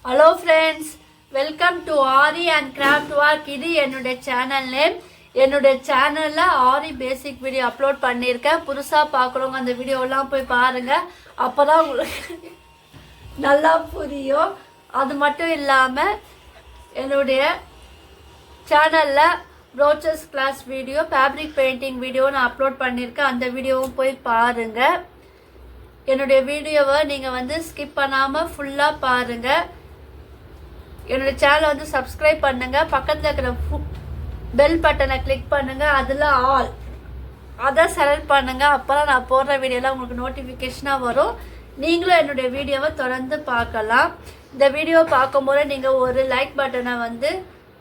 Hello friends, welcome to Aari and Craft Work. இது என்னோட channel name. என்னோட சேனல்ல ஆரி பேசிக் வீடியோ அப்லோட் பண்ணியிருக்கேன். புதுசா பார்க்குறவங்க அந்த வீடியோலாம் போய் பாருங்க. அப்பதான் உங்களுக்கு நல்லா புரியும். அது மட்டும் இல்லாம என்னுடைய சேனல்ல Brooches class video, fabric painting video நான் அப்லோட் பண்ணியிருக்கேன். அந்த வீடியோவும் போய் பாருங்க. என்னுடைய வீடியோவை நீங்கள் ஸ்கிப் பண்ணாமல் ஃபுல்லாக பாருங்கள். என்னோட சேனலை சப்ஸ்கிரைப் பண்ணுங்கள். பக்கத்தில் இருக்கிற பெல் பட்டனை கிளிக் பண்ணுங்கள். அதில் ஆல் அதை செலக்ட் பண்ணுங்கள். அப்போ தான் நான் போடுற வீடியோலாம் உங்களுக்கு நோட்டிஃபிகேஷனாக வரும். நீங்களும் என்னுடைய வீடியோவை தொடர்ந்து பார்க்கலாம். இந்த வீடியோ பார்க்கும்போது நீங்கள் ஒரு லைக் பட்டனை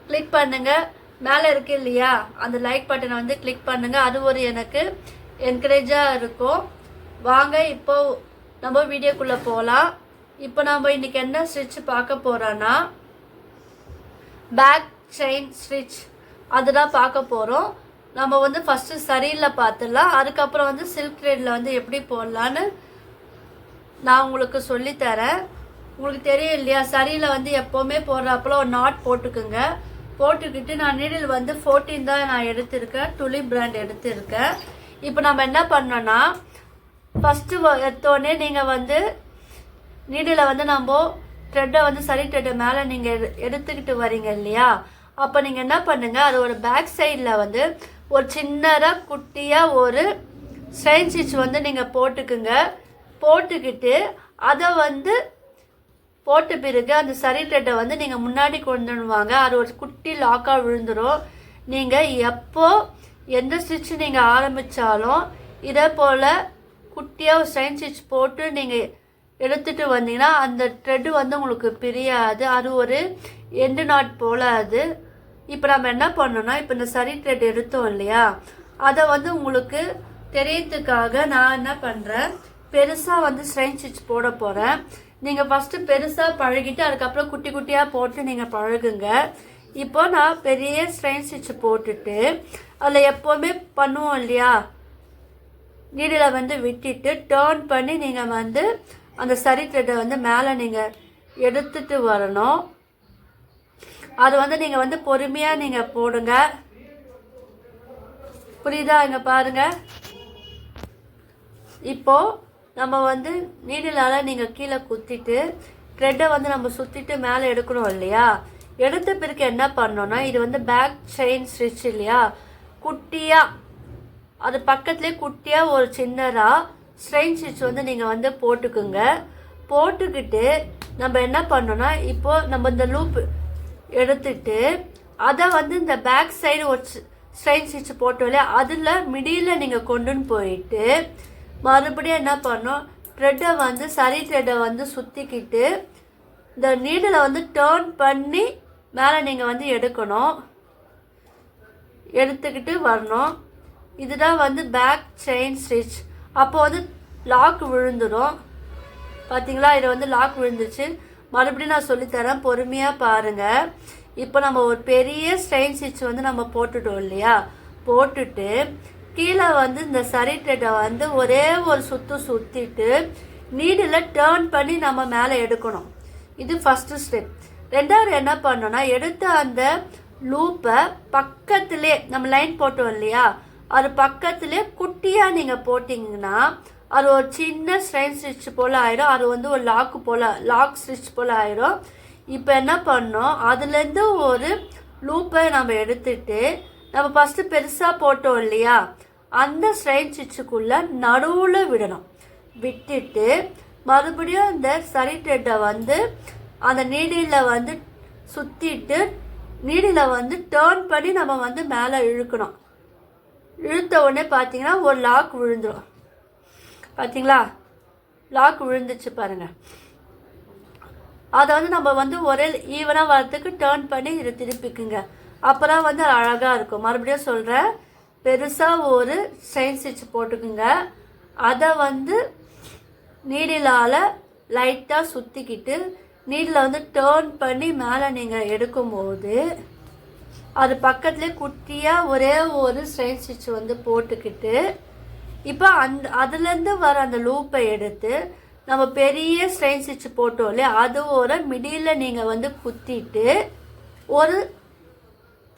கிளிக் பண்ணுங்கள். மேலே இருக்கு இல்லையா, அந்த லைக் பட்டனை கிளிக் பண்ணுங்கள். அது ஒரு எனக்கு என்கரேஜாக இருக்கும். வாங்க இப்போ நம்ம வீடியோக்குள்ளே போகலாம். இப்போ நம்ம இன்றைக்கி என்ன ஸ்டிச் பார்க்க போகிறோன்னா பேக் செயின் ஸ்டிச் அதுதான் பார்க்க போகிறோம். நம்ம ஃபஸ்ட்டு சரியில் பார்த்துடலாம். அதுக்கப்புறம் சில்க் த்ரெட்டில் எப்படி போடலான்னு நான் உங்களுக்கு சொல்லித்தரேன். உங்களுக்கு தெரியும் இல்லையா, சரியில் எப்போவுமே போடுறப்பல ஒரு நாட் போட்டுக்குங்க. போட்டுக்கிட்டு நான் நீடில் 14 தான் நான் எடுத்திருக்கேன். துளி பிராண்ட் எடுத்திருக்கேன். இப்போ நம்ம என்ன பண்ணோன்னா ஃபஸ்ட்டு எடுத்தோடனே நீங்கள் நீடில் நம்ம த்ரெட்டை சரி த்ரெட்டை மேலே நீங்கள் எடுத்துக்கிட்டு வரீங்க இல்லையா, அப்போ நீங்கள் என்ன பண்ணுங்கள், அது ஒரு பேக் சைடில் ஒரு சின்னதாக குட்டியாக ஒரு ஸ்ட்ரெயின் ஸ்டிச் நீங்கள் போட்டுக்குங்க. போட்டுக்கிட்டு அதை போட்ட பிறகு அந்த சரி த்ரெட்டை நீங்கள் முன்னாடி கொண்டு வாங்க. அது ஒரு குட்டி லாக்காக விழுந்துடும். நீங்கள் எப்போ எந்த ஸ்டிச் நீங்கள் ஆரம்பித்தாலும் இதே போல் குட்டியாக ஒரு ஸ்ட்ரெயின் ஸ்டிச் போட்டு நீங்கள் எடுத்துகிட்டு வந்தீங்கன்னா அந்த த்ரெட்டு உங்களுக்கு பிரியாது. அது ஒரு எண்டு நாட் போல் அது. இப்போ நம்ம என்ன பண்ணோன்னா, இப்போ இந்த சரி த்ரெட் எடுத்தோம் இல்லையா, அதை உங்களுக்கு தெரியறதுக்காக நான் என்ன பண்ணுறேன், பெருசாக ஸ்ட்ரெயின் ஸ்டிச் போட போகிறேன். நீங்கள் ஃபஸ்ட்டு பெருசாக பழகிட்டு அதுக்கப்புறம் குட்டி குட்டியாக போட்டு நீங்கள் பழகுங்க. இப்போ நான் பெரிய ஸ்ட்ரெயின் ஸ்டிச் போட்டுட்டு அதில் எப்போவுமே பண்ணுவோம் இல்லையா, நீடில் விட்டுட்டு டேர்ன் பண்ணி நீங்கள் அந்த சரி த்ரெட்டை மேலே நீங்கள் எடுத்துட்டு வரணும். அது நீங்கள் பொறுமையாக நீங்கள் போடுங்க. புரியுதா? இங்கே பாருங்கள். இப்போது நம்ம நீடிலால் நீங்கள் கீழே குத்திட்டு த்ரெட்டை நம்ம சுற்றிட்டு மேலே எடுக்கணும் இல்லையா. எடுத்த பிறகு என்ன பண்ணோன்னா, இது பேக் செயின் ஸ்டிச் இல்லையா, குட்டியாக அது பக்கத்துலேயே குட்டியாக ஒரு சின்னதாக ஸ்ட்ரெயின் ஸ்டிச் நீங்கள் போட்டுக்குங்க. போட்டுக்கிட்டு நம்ம என்ன பண்ணோன்னா, இப்போது நம்ம இந்த லூப் எடுத்துட்டு அதை இந்த பேக் சைடு ஒரு ஸ்ட்ரெயின் ஸ்டிச் போட்டோம் இல்லையா, அதில் மிடியில் நீங்கள் கொண்டுன்னு போயிட்டு மறுபடியும் என்ன பண்ணோம், த்ரெட்டை சரி த்ரெட்டை சுற்றிக்கிட்டு இந்த நீடில் டேர்ன் பண்ணி மேலே நீங்கள் எடுக்கணும். எடுத்துக்கிட்டு வரணும். இதுதான் பேக் செயின் ஸ்டிச். அப்போ லாக் விழுந்துடும். பார்த்தீங்களா, இது லாக் விழுந்துச்சு. மறுபடியும் நான் சொல்லித்தரேன், பொறுமையாக பாருங்கள். இப்போ நம்ம ஒரு பெரிய ஸ்ட்ரெயின் ஸ்டிச் நம்ம போட்டுட்டோம் இல்லையா, போட்டுட்டு கீழே இந்த சரி த்ரெட்டை ஒரே ஒரு சுற்றிட்டு நீடில் டேர்ன் பண்ணி நம்ம மேலே எடுக்கணும். இது ஃபஸ்ட்டு ஸ்டெப். ரெண்டாவது என்ன பண்ணோன்னா, எடுத்த அந்த லூப்பை பக்கத்துலேயே நம்ம லைன் போட்டோம் இல்லையா, அது பக்கத்துலேயே குட்டியாக நீங்கள் போட்டிங்கன்னா அது ஒரு சின்ன ஸ்ட்ரெயின் ஸ்டிச் போல் ஆயிடும். அது ஒரு லாக் ஸ்டிச் போல் ஆயிடும். இப்போ என்ன பண்ணோம், அதுலேருந்து ஒரு லூப்பை நம்ம எடுத்துட்டு நம்ம ஃபஸ்ட்டு பெருசாக போட்டோம் இல்லையா, அந்த ஸ்ட்ரெயின் ஸ்டிச்சுக்குள்ளே நடுவில் விடணும். விட்டுட்டு மறுபடியும் இந்த சரி த்ரெட்டை அந்த நீடியில் சுற்றிட்டு நீடில் டேர்ன் பண்ணி நம்ம மேலே இழுக்கணும். இழுத்த உடனே பார்த்தீங்கன்னா ஒரு லாக் விழுந்துடும். பார்த்தீங்களா, லாக் விழுந்துச்சு பாருங்கள். அதை நம்ம ஒரே ஈவனாக வரத்துக்கு டேர்ன் பண்ணி இதை திருப்பிக்குங்க. அப்புறம் அது அழகாக இருக்கும். மறுபடியும் சொல்கிறேன், பெருசாக ஒரு ஸ்ட்ரெயின் ஸ்டிச் போட்டுக்குங்க. அதை நீடிலால் லைட்டாக சுற்றிக்கிட்டு நீடில் டேர்ன் பண்ணி மேலே நீங்கள் எடுக்கும்போது அது பக்கத்துலேயே குட்டியாக ஒரே ஒரு ஸ்ட்ரெயின் ஸ்டிச் போட்டுக்கிட்டு இப்போ அதுலேருந்து வர அந்த லூப்பை எடுத்து நம்ம பெரிய ஸ்ட்ரெயின் ஸ்டிச் போட்டோம் இல்லையா, அதோட மிடில் நீங்கள் வந்து குத்திட்டு ஒரு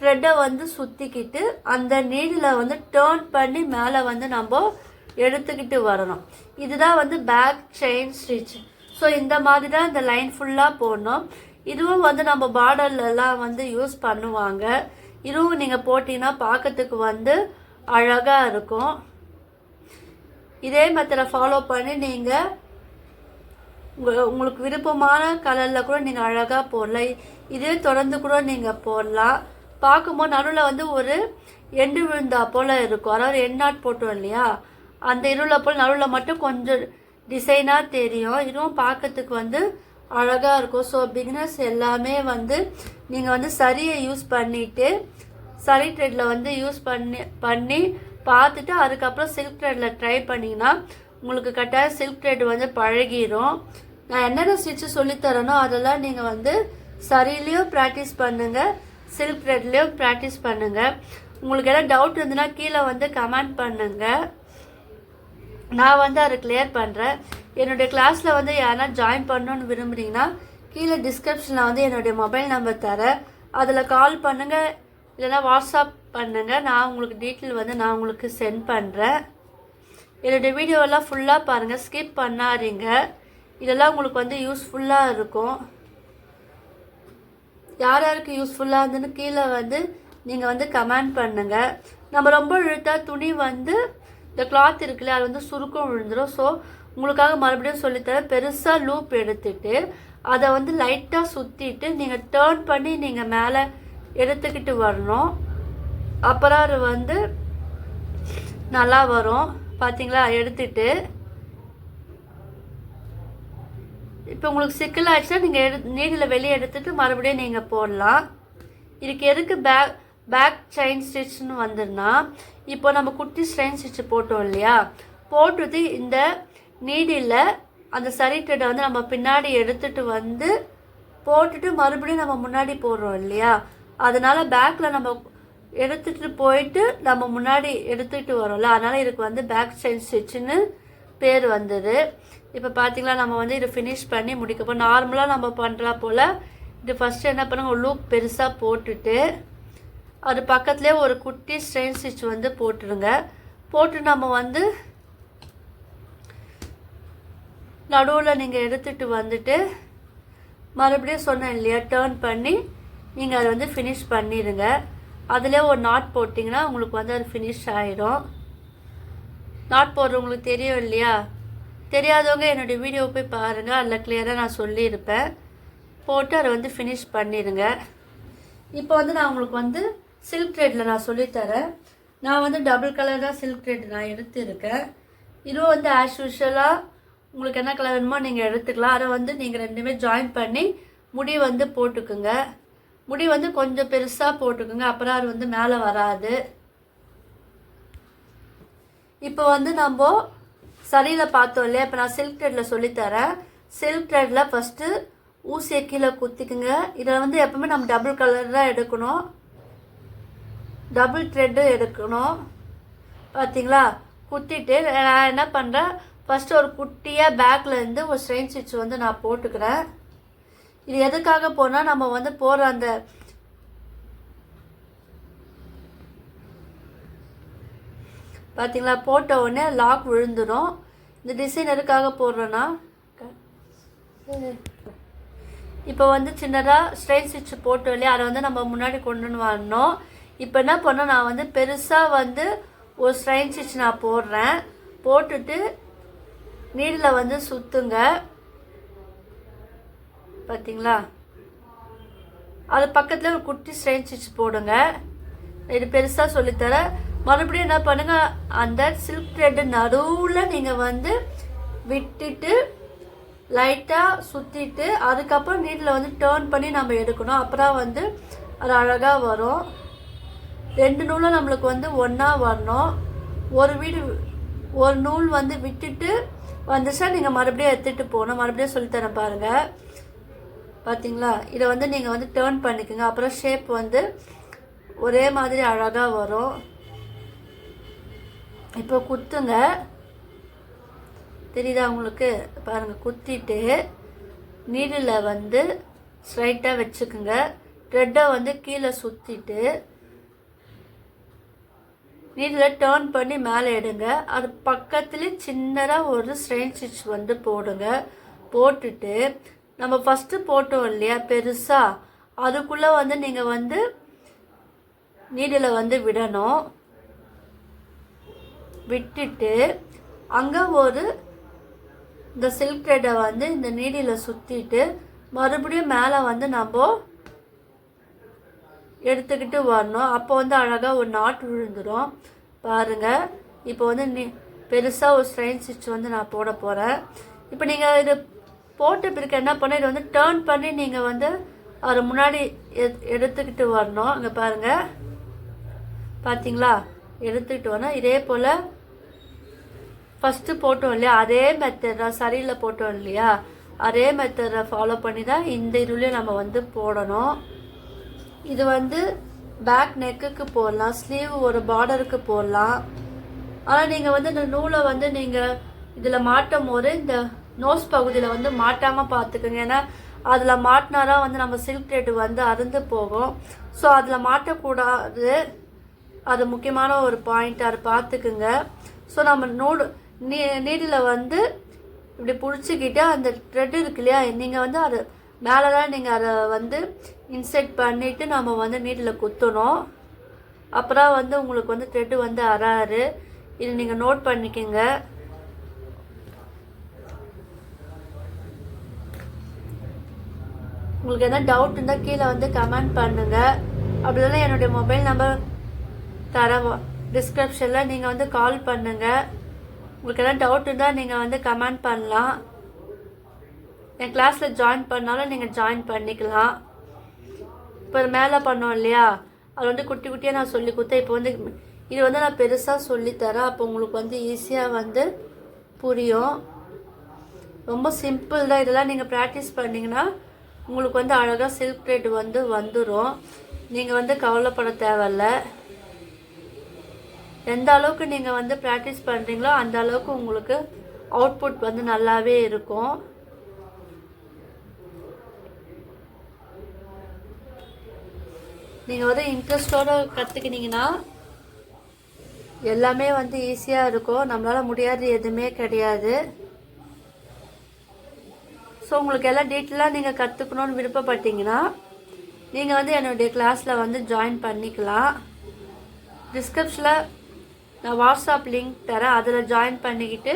த்ரெட்டை வந்து சுற்றிக்கிட்டு அந்த நீடில் வந்து டேர்ன் பண்ணி மேலே வந்து நம்ம எடுத்துக்கிட்டு வரணும். இதுதான் வந்து பேக் செயின் ஸ்டிச். ஸோ இந்த மாதிரி தான் இந்த லைன் ஃபுல்லாக போடணும். இதுவும் வந்து நம்ம பார்டர்லலாம் வந்து யூஸ் பண்ணுவாங்க. இதுவும் நீங்கள் போட்டிங்கன்னா பார்க்கறதுக்கு வந்து அழகாக இருக்கும். இதே மெத்தடை ஃபாலோ பண்ணி நீங்கள் உங்களுக்கு விருப்பமான கலரில் கூட நீங்கள் அழகாக போடலாம். இதே தொடர்ந்து கூட நீங்கள் போடலாம். பார்க்கும்போது நடுவில் வந்து ஒரு எண்டு விழுந்தா போல் இருக்கும். அதாவது எண்ட் நாட் போட்டோம் இல்லையா, அந்த இருளை போல் நடுவில் மட்டும் கொஞ்சம் டிசைனாக தெரியும். இதுவும் பார்க்கறதுக்கு வந்து அழகாக இருக்கும். ஸோ பிகினர்ஸ் எல்லாமே வந்து நீங்கள் வந்து சரியை யூஸ் பண்ணிவிட்டு சரி த்ரெட்டில் வந்து யூஸ் பண்ணி பார்த்துட்டு அதுக்கப்புறம் சில்க் த்ரெட்டில் ட்ரை பண்ணிங்கன்னா உங்களுக்கு கட்டாயம் சில்க் த்ரெட் வந்து பழகிடும். நான் என்னென்ன ஸ்டிச்சு சொல்லித்தரேனோ அதெல்லாம் நீங்கள் வந்து சரிலையும் ப்ராக்டிஸ் பண்ணுங்கள், சில்க் த்ரெட்லேயும் ப்ராக்டிஸ் பண்ணுங்கள். உங்களுக்கு எதாவது டவுட் இருந்ததுன்னா கீழே வந்து கமெண்ட் பண்ணுங்கள். நான் வந்து அதை கிளியர் பண்ணுறேன். என்னுடைய கிளாஸில் வந்து யாரா ஜாயின் பண்ணணுன்னு விரும்புகிறீங்கன்னா கீழே டிஸ்கிரிப்ஷனில் வந்து என்னுடைய மொபைல் நம்பர் தரேன். அதில் கால் பண்ணுங்கள், இல்லைனா வாட்ஸ்அப் பண்ணுங்கள். நான் உங்களுக்கு டீட்டெயில் வந்து நான் உங்களுக்கு சென்ட் பண்ணுறேன். என்னுடைய வீடியோவெல்லாம் ஃபுல்லாக பாருங்கள், ஸ்கிப் பண்ணாதீங்க. இதெல்லாம் உங்களுக்கு வந்து யூஸ்ஃபுல்லாக இருக்கும். யார் யாருக்கு யூஸ்ஃபுல்லாக இருந்துன்னு கீழே வந்து நீங்கள் வந்து கமெண்ட் பண்ணுங்கள். நம்ம ரொம்ப இழுத்தா துணி வந்து இந்த கிளாத் இருக்குல்ல அது வந்து சுருக்கம் விழுந்துடும். ஸோ உங்களுக்காக மறுபடியும் சொல்லித்தரேன். பெருசாக லூப் எடுத்துட்டு அதை வந்து லைட்டாக சுற்றிட்டு நீங்கள் டேர்ன் பண்ணி நீங்கள் மேலே எடுத்துக்கிட்டு வரணும். அப்புறம் அது வந்து நல்லா வரும். பார்த்தீங்களா, எடுத்துட்டு இப்போ உங்களுக்கு சிக்கல் ஆயிடுச்சுன்னா நீங்கள் நீடில் வெளியே எடுத்துட்டு மறுபடியும் நீங்கள் போடலாம். இதுக்கு எதுக்கு பேக் செயின் ஸ்டிச்னு வந்துன்னா, இப்போ நம்ம குட்டி ஸ்ட்ரெயின் ஸ்டிச்சு போட்டோம் இல்லையா, போட்டுட்டு இந்த நீடில் அந்த சரி த்ரெட்டை வந்து நம்ம பின்னாடி எடுத்துகிட்டு வந்து போட்டுட்டு மறுபடியும் நம்ம முன்னாடி போடுறோம் இல்லையா, அதனால் பேக்கில் நம்ம எடுத்துகிட்டு போயிட்டு நம்ம முன்னாடி எடுத்துகிட்டு வரோம்ல, அதனால் இதுக்கு வந்து பேக் செயின் ஸ்டிச்சுன்னு பேர் வந்தது. இப்போ பார்த்தீங்களா, நம்ம வந்து இதை ஃபினிஷ் பண்ணி முடிக்கப்போ நார்மலாக நம்ம பண்ணுறா போல் இது ஃபஸ்ட்டு என்ன பண்ணுங்க, ஒரு லூப் பெருசாக போட்டுட்டு அது பக்கத்துலேயே ஒரு குட்டி ஸ்ட்ரெயின் ஸ்டிச் வந்து போட்டுருங்க. போட்டு நம்ம வந்து நடுவில் நீங்கள் எடுத்துகிட்டு வந்துட்டு மறுபடியும் சொன்னேன் இல்லையா, டேர்ன் பண்ணி நீங்கள் அதை வந்து ஃபினிஷ் பண்ணிடுங்க. அதிலே ஒரு நாட் போட்டிங்கன்னா உங்களுக்கு வந்து அது ஃபினிஷ் ஆகிடும். நாட் போடுறவங்களுக்கு தெரியும் இல்லையா, தெரியாதவங்க என்னுடைய வீடியோ போய் பாருங்கள், அதில் கிளியராக நான் சொல்லியிருப்பேன். போட்டு அதை வந்து ஃபினிஷ் பண்ணிடுங்க. இப்போ வந்து நான் உங்களுக்கு வந்து சில்க் த்ரெட்டில் நான் சொல்லித்தரேன். நான் வந்து டபுள் கலர் தான் சில்க் த்ரெட் நான் எடுத்துருக்கேன். இதுவும் வந்து ஆஸ் யூஷுவலாக உங்களுக்கு என்ன கலர் வேணுமோ நீங்கள் எடுத்துக்கலாம். அதை வந்து நீங்கள் ரெண்டுமே ஜாயின் பண்ணி முடி வந்து போட்டுக்குங்க. முடி வந்து கொஞ்சம் பெருசாக போட்டுக்குங்க, அப்புறம் அது வந்து மேலே வராது. இப்போ வந்து நம்ம சரியில் பார்த்தோம் இல்லையா, இப்போ நான் சில்க் த்ரெட்டில் சொல்லித்தரேன். சில்க் த்ரெட்டில் ஃபஸ்ட்டு ஊசியை கீழே குத்திக்குங்க. இதில் வந்து எப்பவுமே நம்ம டபுள் கலர் தான் எடுக்கணும், டபுள் த்ரெட்டு எடுக்கணும். பார்த்தீங்களா, குத்திட்டு நான் என்ன பண்ணுறேன், ஃபஸ்ட்டு ஒரு குட்டியாக பேக்கில் இருந்து ஒரு ஸ்ட்ரெயின் ஸ்டிச் வந்து நான் போட்டுக்கிறேன். இது எதுக்காக போனால் நம்ம வந்து போகிற அந்த பார்த்தீங்களா போட்ட உடனே லாக் விழுந்துடும். இந்த டிசைன் எதுக்காக போடுறோன்னா, இப்போ வந்து சின்னதாக ஸ்ட்ரெயின் ஸ்டிச் போட்டோம் இல்லையா, அதை வந்து நம்ம முன்னாடி கொண்டு வரணும். இப்போ என்ன பண்ணோம், நான் வந்து பெருசாக வந்து ஒரு ஸ்ட்ரெயின் ஸ்டிச் நான் போடுறேன். போட்டுட்டு நீடில் வந்து சுற்றுங்க. பார்த்தீங்களா, அது பக்கத்தில் ஒரு குட்டி ஸ்ட்ரெயின் ஸ்டிச் போடுங்க. இது பெருசாக சொல்லித்தரேன். மறுபடியும் என்ன பண்ணுங்கள், அந்த சில்க் த்ரெட்டு நடுவில் நீங்கள் வந்து விட்டுட்டு லைட்டாக சுற்றிட்டு அதுக்கப்புறம் நீடில் வந்து டேர்ன் பண்ணி நம்ம எடுக்கணும். அப்புறம் வந்து அது அழகாக வரும். ரெண்டு நூலும் நம்மளுக்கு வந்து ஒன்றா வரணும். ஒரு நூல் வந்து விட்டுட்டு வந்துச்சா நீங்கள் மறுபடியும் எடுத்துகிட்டு போகணும். மறுபடியும் சொல்லித்தரேன் பாருங்கள். பார்த்தீங்களா, இதை வந்து நீங்கள் வந்து டேர்ன் பண்ணிக்கோங்க. அப்புறம் ஷேப் வந்து ஒரே மாதிரி அழகாக வரும். இப்போ குத்துங்க. தெரியுதா உங்களுக்கு? பாருங்கள், குத்திட்டு நீடில் வந்து ஸ்ட்ரைட்டாக வச்சுக்குங்க. த்ரெட்டை வந்து கீழே சுற்றிட்டு நீடில் டர்ன் பண்ணி மேலே எடுங்க. அது பக்கத்துலேயே சின்னதாக ஒரு ஸ்ட்ரெயின் ஸ்டிச் வந்து போடுங்க. போட்டுட்டு நம்ம ஃபஸ்ட்டு போட்டோம் இல்லையா பெருசாக, அதுக்குள்ளே வந்து நீங்கள் வந்து நீடில் வந்து விடணும். விட்டுட்டு அங்கே ஒரு இந்த சில்க் த்ரெட்டை வந்து இந்த நீடில் சுற்றிட்டு மறுபடியும் மேலே வந்து நம்ம எடுத்துக்கிட்டு வரணும். அப்போ வந்து அழகாக ஒரு நாட் விழுந்துடும். பாருங்கள், இப்போ வந்து பெருசாக ஒரு ஸ்ட்ரெயின் ஸ்டிச் வந்து நான் போட போகிறேன். இப்போ நீங்கள் இது போட்ட பிறகு என்ன பண்ண, இதை வந்து டர்ன் பண்ணி நீங்கள் வந்து அதை முன்னாடி எடுத்துக்கிட்டு வரணும். இங்கே பாருங்கள், பார்த்தீங்களா? எடுத்துக்கிட்டு வரணும். இதே போல் ஃபஸ்ட்டு போட்டோம் இல்லையா, அதே மெத்தட் சரியில் போட்டோம் இல்லையா, அதே மெத்தடை ஃபாலோ பண்ணி தான் இந்த இதுலேயும் நம்ம வந்து போடணும். இது வந்து பேக் நெக்குக்கு போடலாம், ஸ்லீவ் ஒரு பார்டருக்கு போடலாம். ஆனால் நீங்கள் வந்து இந்த நூலை வந்து நீங்கள் இதில் மாட்டும் போது இந்த நோஸ் பகுதியில் வந்து மாட்டாமல் பார்த்துக்குங்க. ஏன்னா அதில் மாட்டினாதான் வந்து நம்ம சில்க் த்ரெட் வந்து அறுந்து போகும். ஸோ அதில் மாட்டக்கூடாது, அது முக்கியமான ஒரு பாயிண்ட், அதை பார்த்துக்குங்க. ஸோ நம்ம நீடில் வந்து இப்படி பிடிச்சிக்கிட்டு அந்த த்ரெட் இருக்கு இல்லையா, நீங்கள் வந்து அது மேலே தான் நீங்கள் அதை வந்து இன்செர்ட் பண்ணிவிட்டு நம்ம வந்து நீடில் குத்தணும். அப்புறம் வந்து உங்களுக்கு வந்து த்ரெட்டு வந்து அறாரு. இது நீங்கள் நோட் பண்ணிக்கோங்க. உங்களுக்கு எதாவது டவுட் இருந்தால் கீழே வந்து கமெண்ட் பண்ணுங்கள். அப்படி இல்லைன்னா என்னுடைய மொபைல் நம்பர் தரேன் டிஸ்கிரிப்ஷனில், நீங்கள் வந்து கால் பண்ணுங்கள். உங்களுக்கு எதாவது டவுட் இருந்தால் நீங்கள் வந்து கமெண்ட் பண்ணலாம். என் கிளாஸில் ஜாயின் பண்ணாலும் நீங்கள் ஜாயின் பண்ணிக்கலாம். இப்போ மேலே பண்ணோம் இல்லையா, அது வந்து குட்டி குட்டியாக நான் சொல்லி கொடுத்தேன். இப்போ வந்து இது வந்து நான் பெருசாக சொல்லித்தரேன். அப்போ உங்களுக்கு வந்து ஈஸியாக வந்து புரியும். ரொம்ப சிம்பிள் தான். இதெல்லாம் நீங்கள் ப்ராக்டிஸ் பண்ணிங்கன்னா உங்களுக்கு வந்து அழகாக சில்க் த்ரெட் வந்து வந்துடும். நீங்கள் வந்து கவலைப்பட தேவையில்ல. எந்த அளவுக்கு நீங்கள் வந்து ப்ராக்டிஸ் பண்ணுறீங்களோ அந்த அளவுக்கு உங்களுக்கு அவுட்புட் வந்து நல்லாவே இருக்கும். நீங்கள் வந்து இன்ட்ரெஸ்டோடு கற்றுக்கினீங்கன்னா எல்லாமே வந்து ஈஸியாக இருக்கும். நம்மளால் முடியாது எதுவுமே கிடையாது. ஸோ உங்களுக்கு எல்லாம் டீட்டெயிலாக நீங்கள் கற்றுக்கணுன்னு விருப்பப்பட்டீங்கன்னா நீங்கள் வந்து என்னுடைய கிளாஸில் வந்து ஜாயின் பண்ணிக்கலாம். டிஸ்கிரிப்ஷனில் நான் வாட்ஸ்அப் லிங்க் தரேன், அதில் ஜாயின் பண்ணிக்கிட்டு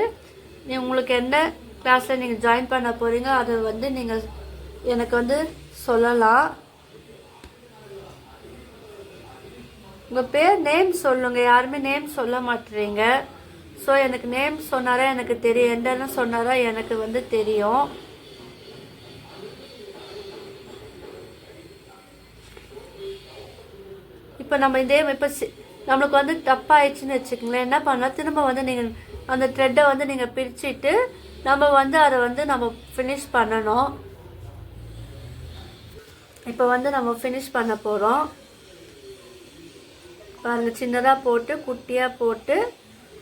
உங்களுக்கு என்ன கிளாஸில் நீங்கள் ஜாயின் பண்ண போகிறீங்க அதை வந்து நீங்கள் எனக்கு வந்து சொல்லலாம். உங்கள் பேர் நேம் சொல்லுங்கள். யாருமே நேம் சொல்ல மாட்டேறீங்க. ஸோ எனக்கு நேம் சொன்னாரா எனக்கு தெரியும், என்னென்ன சொன்னாரா எனக்கு வந்து தெரியும். இப்போ நம்ம இப்போ நம்மளுக்கு வந்து தப்பாயிடுச்சுன்னு வச்சுக்கோங்களேன், என்ன பண்ணலாம், திரும்ப வந்து நீங்கள் அந்த த்ரெட்டை வந்து நீங்கள் பிரிச்சுட்டு நம்ம வந்து அதை வந்து நம்ம ஃபினிஷ் பண்ணணும். இப்போ வந்து நம்ம ஃபினிஷ் பண்ண போகிறோம். பாருங்கள், சின்னதாக போட்டு குட்டியாக போட்டு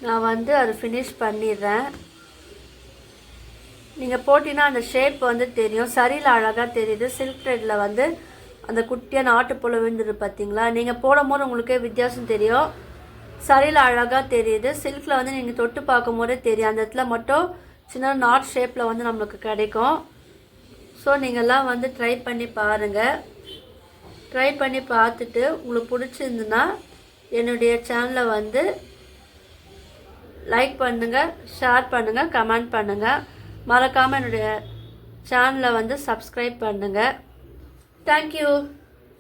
நான் வந்து அதை ஃபினிஷ் பண்ணிடுறேன். நீங்கள் போட்டிங்கன்னா அந்த ஷேப் வந்து தெரியும். சரியில் அழகாக தெரியுது. சில்க் த்ரெட்டில் வந்து அந்த குட்டியாக நாட்டு போல் விழுந்துரு பார்த்தீங்களா? நீங்கள் போடும் போது உங்களுக்கே வித்தியாசம் தெரியும். சரியில் அழகாக தெரியுது. சில்கில் வந்து நீங்கள் தொட்டு பார்க்கும் போதே தெரியும். அந்த இடத்துல மட்டும் சின்ன நாட் ஷேப்பில் வந்து நம்மளுக்கு கிடைக்கும். ஸோ நீங்கள்லாம் வந்து ட்ரை பண்ணி பாருங்கள். ட்ரை பண்ணி பார்த்துட்டு உங்களுக்கு பிடிச்சிருந்துன்னா என்னுடைய சேனலை வந்து லைக் பண்ணுங்கள், ஷேர் பண்ணுங்கள், கமெண்ட் பண்ணுங்கள். மறக்காமல் என்னுடைய சேனலை வந்து சப்ஸ்கிரைப் பண்ணுங்கள். தேங்க்யூ.